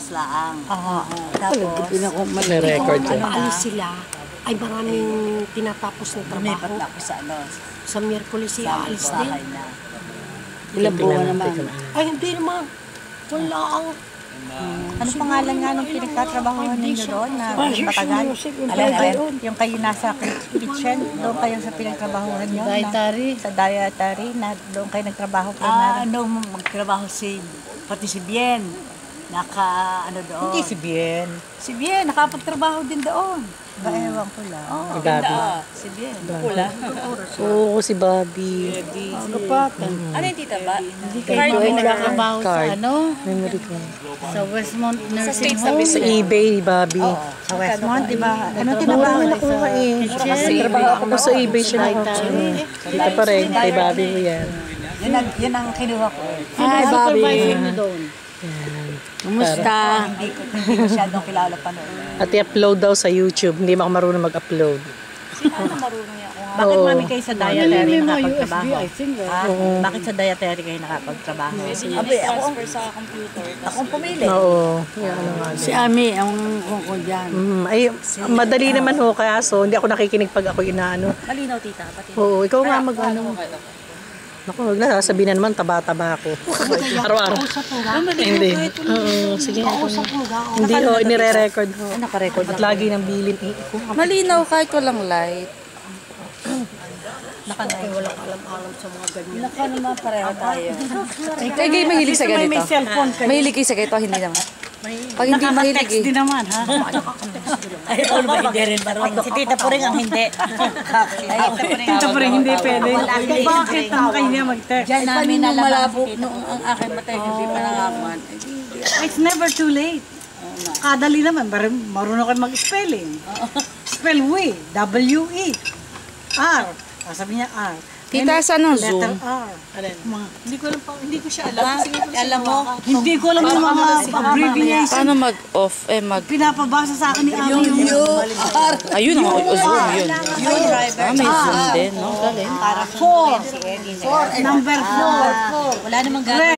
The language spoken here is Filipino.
Tapos laang. Tapos, May record Ano siya. alis sila, ay maraming tinatapos ng lumipat trabaho. na ako sa ano, Sa Miyerkules sa aalis din. bahay na. Ilang buwan naman. Ay, hindi naman. Wala ang... Ano pangalan nga nung pinagtatrabahoan ninyo doon na matagal? Alam, yung kayo nasa kitchen, doon kayo sa pinagtrabahoan nyo? Dietary. Sa dietary, na doon kayo nagtrabaho primarily? Nung magtrabaho pati si Bien, ano doon. Hindi si Bien. Si Bien, nakapagtrabaho din doon. Ba, ewan ko lang. Oo, Bobby. si Bien. Oo, si Bobby. Kapatan. Ano yung tita ba? Hindi kayo ay nagkatrabaho sa Card. ano? Memory ko. Sa Westmont Nursing States Home. Sa eBay, Bobby. Sa Westmont, di ba? Ano Mura tinabaho nga na nakuha eh. Trabaho ako sa eBay siya nakuha. Kita pa rin, kay Bobby ko yan. Yun ang kinuha ko. Ay, supervisor niyo doon. Kumusta? Hindi ko masyadong kilala pa noon. At i-upload daw sa YouTube. Hindi ako marunong mag-upload. Bakit mami kayo sa dietary May mga nakapagtrabaho? USB, I think. Bakit sa dietary kayo nakapagtrabaho? Abi, sa computer. akong pumili. Oo. Yan ano nga. Si Ami, ang kuko dyan. Ay, madali naman ho, kaya so hindi ako nakikinig pag ako inaano. Malinaw tita. Pati. Oo, ikaw nga mag-ano. Naku, huwag na, sasabihin na naman, taba-taba ako. Araw-araw. Hindi. Oo, sige. Hindi, inire-record ho. Naka-record At lagi nang bilin. Malinaw kahit walang light. Walang alam-alam sa mga ganyan. Naka naman pareho tayo. Kaya kayo mahilig sa ganito. May cellphone kayo. Mahilig kayo sa ganito, hindi naman. Pag hindi mahilig Naka-text eh. din naman, ha? Ay, ano ba, hindi rin marunong. Si Tita po rin ang hindi. Tita po rin hindi pwede. Bakit naman kayo niya mag-text? Diyan namin nung malabo, nung ang aking matay, hindi pa nangakuan. It's never too late. Kadali naman, marunong kayo mag-spelling. Spell we, W-E. R. Sabi niya R. Tita, saan ang Zoom? Letter R. Hindi ko siya alam. Alam mo, Hindi ko alam yung mga abbreviation. Paano mag-off? Pinapabasa sa akin ni Ami yung Ayun, Zoom yun. May Zoom din, no? Galing. Four. Number 4. wala namang gagawin.